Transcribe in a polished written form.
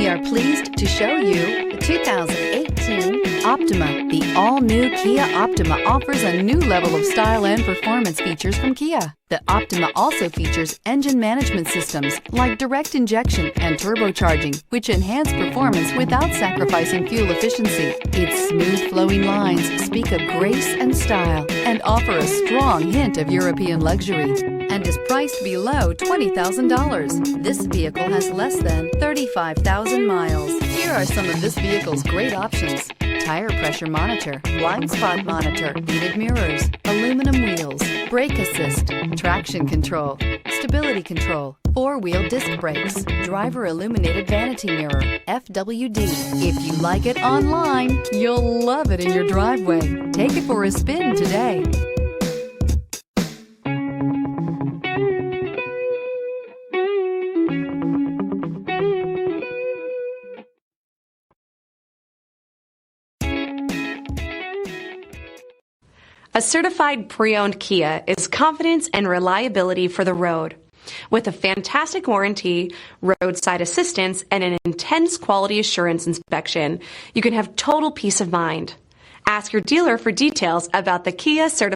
We are pleased to show you the 2018 Optima. The all-new Kia Optima offers a new level of style and performance features from Kia. The Optima also features engine management systems like direct injection and turbocharging, which enhance performance without sacrificing fuel efficiency. Its smooth flowing lines speak of grace and style and offer a strong hint of European luxury, and is priced below $20,000. This vehicle has less than 35,000 miles. Here are some of this vehicle's great options: tire pressure monitor, blind spot monitor, heated mirrors, aluminum wheels, brake assist, traction control, stability control, four-wheel disc brakes, driver illuminated vanity mirror, FWD. If you like it online, you'll love it in your driveway. Take it for a spin today. A certified pre-owned Kia is confidence and reliability for the road. With a fantastic warranty, roadside assistance, and an intense quality assurance inspection, you can have total peace of mind. Ask your dealer for details about the Kia Certified